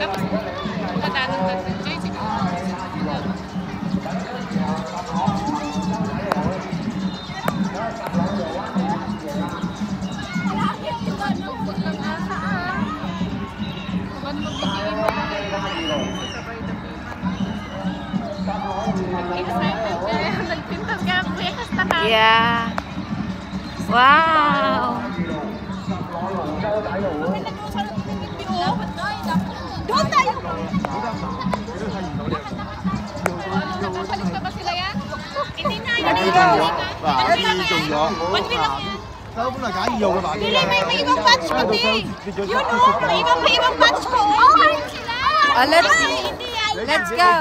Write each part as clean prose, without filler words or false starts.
Tapos, pagkadanan natin, Jay, sige. Yeah. Wow. Doon tayo. Nakapalit pa ba sila yan? Hindi na yan. One way lang yan. Pili, may ibang batch pati. Yun o, may ibang batch ko. Let's go.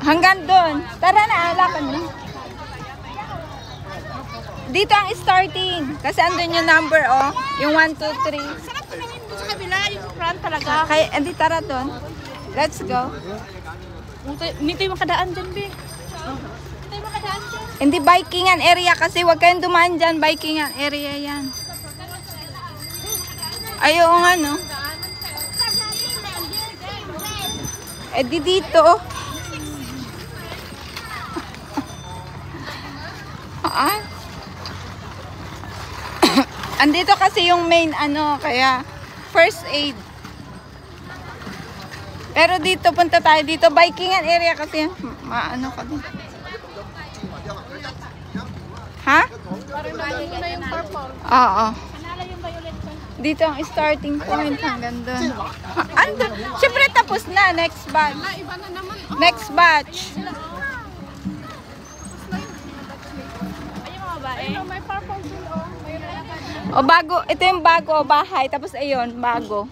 Hanggang doon. Tara na, alakan na. Dito ang starting. Kasi andun yung number, oh. Yung 1, 2, 3. Sarap tumingin mo sa kabila, yung front talaga. Kaya, hindi tara doon. Let's go. Hindi tayo makadaan dyan, be. Hindi tayo makadaan dyan. Hindi bikingan area kasi huwag kayong dumaan dyan. Bikingan area yan. Ayaw nga, no? Eh, di dito, oh. Andito kasi yung main ano, kaya first aid. Pero dito, punta tayo dito. Bikingan area kasi maano ka din. Ha? Parang nalito na yung purple. Oo. Kanala yung violet ko. Dito ang starting point hanggang doon. Andun. Siyempre tapos na. Next batch. Iba na naman. Next batch. Ayun mga babae. May purple dun, oh. O bago, ito yung bago bahay. Tapos ayun, bago.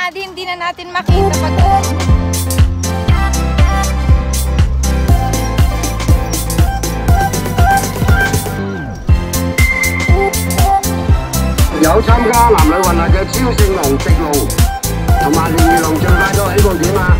Hindi na natin makita pag有參加男女混合嘅超聖龍直路同埋連二龍最快到起步點啊！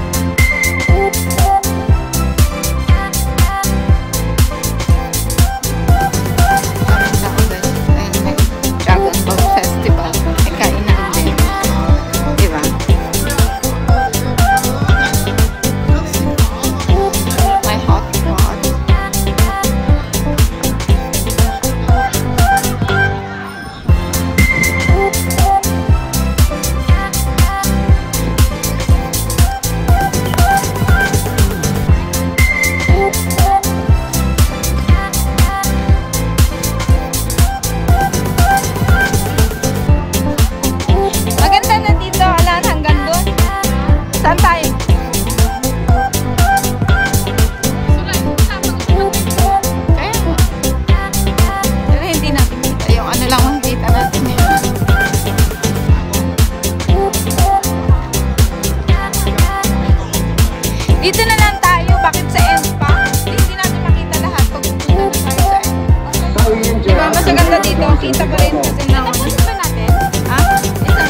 mas maganda dito. Kita pa rin kasi na. Tapos ba natin? Ha?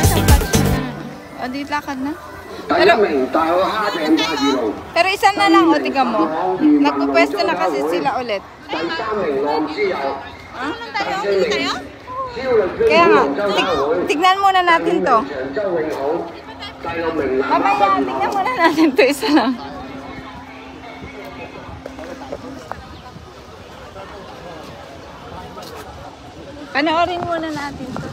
Isang batch na. O, di lakad na. Pero isa na lang, o, tiga mo. Nagpupwesto na kasi sila ulit. Kaya nga, tignan muna natin to. Mamaya, tignan muna natin to, isa lang. Panoorin muna natin to.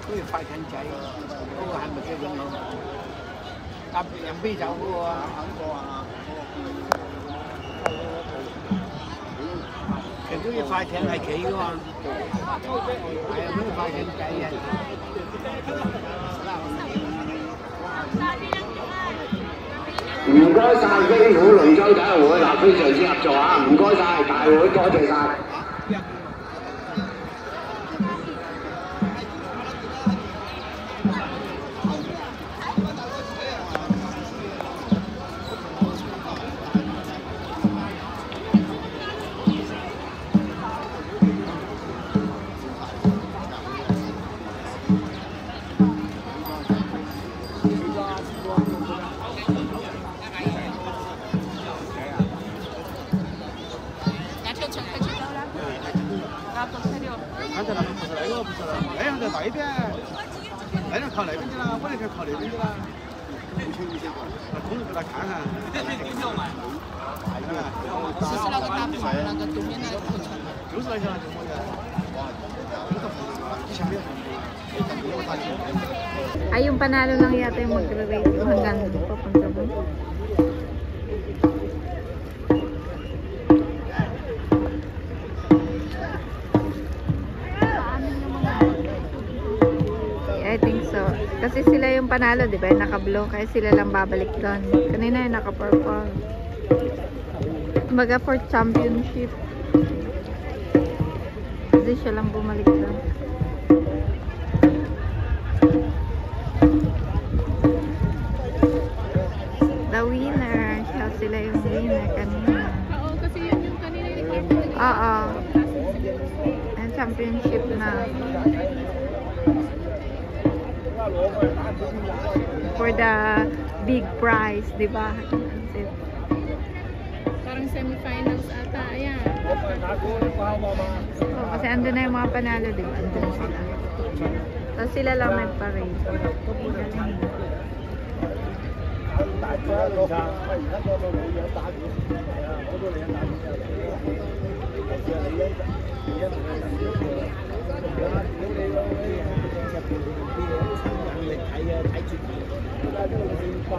Cái khoai thanh chạy, có hành một cái vườn luôn. Tập nhắm bi chậu của cái khoai thanh này kỹ quá. Cái khoai thanh chạy vậy.唔該晒機會龍舟體育會嗱，非常之合作啊！唔該晒大會，多謝晒。来人靠那边去了，我那边靠那边去了。那空着给他看看。其实那个大棚那个东面那个不成。就是那些就我的。你想没有？ Ay, yung panalo lang yata yung magre-rate yung hanggang papunta mo. I think so. Kasi sila yung panalo, di ba? Naka-blue. Kaya sila lang babalik doon. Kanina yung naka-purple. Kumbaga for championship. Kasi siya lang bumalik doon. The winner. Siya sila yung winner kanina. Oo, kasi yun yung kanina yung Oo. And championship na. For the big prize, di ba? parang semi-finals ata. Ayan. Oh, kasi andun na yung mga panalo, di ba? Andun sila. So sila lang may parade.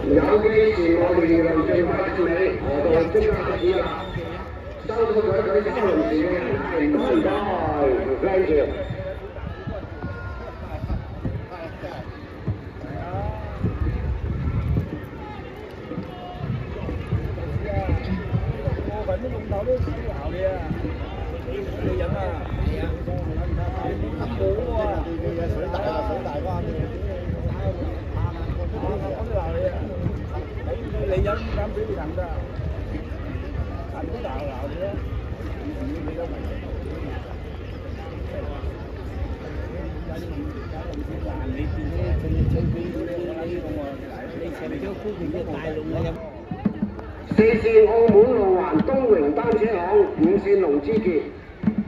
有機是我哋用最快處理，我哋即刻開始啦。收到佢三輪時嘅人係唔該，thank you。我揾啲龍頭都燒鬧你啊！你飲啊？係啊。冇啊！水大啊！水大關嘅。你飲飲俾你飲㗎，行都鬧你啦，你都明。你見到最邊嗰啲我呢個喎，你成張股票都大龍啦。四線澳門路環東榮單車行，五線龍之傑。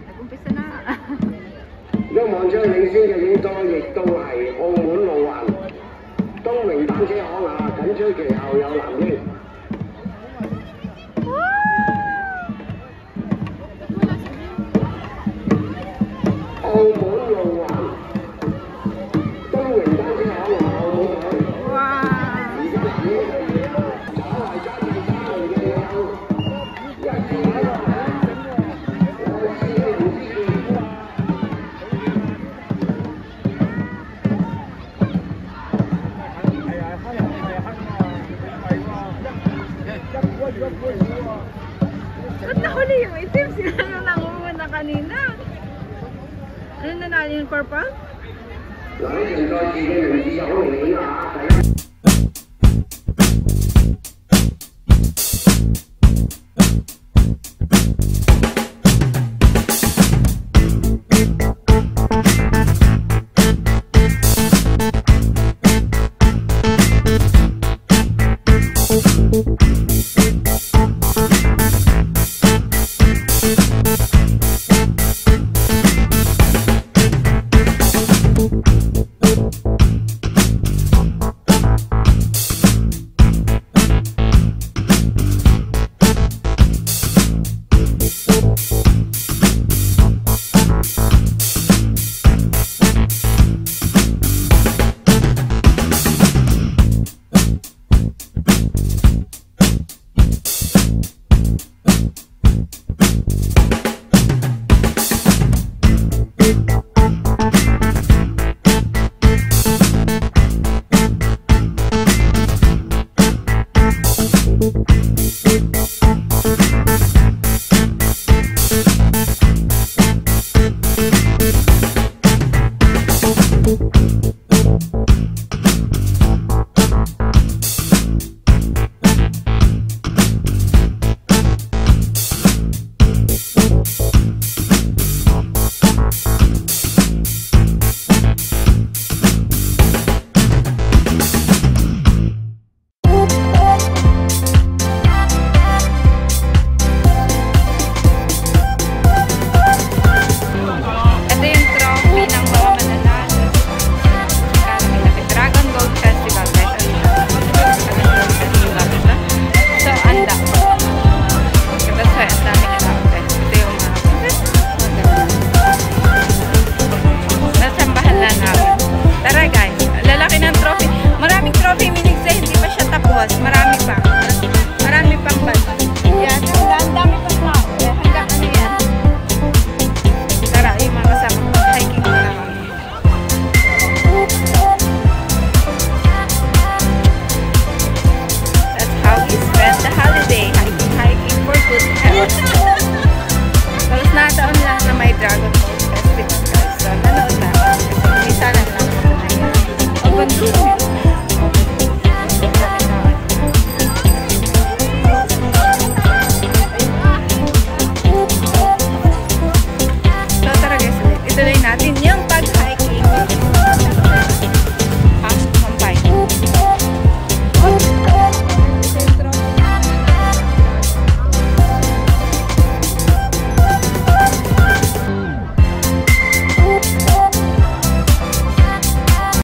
Nag-umpisa na. 一望將領先嘅影多，亦都係澳門路環東榮單車行啊，緊追其後有藍英。澳門路環東榮單車行啊，澳門隊。哇！而家藍英稍為爭第三名嘅有一支喺度，我試唔知佢。Ba't nahuli yung itim? Sila yung nangunguna kanina. Ano nanalo yung purple? 嗱，你順載自己名字就好明顯啦嚇，第一。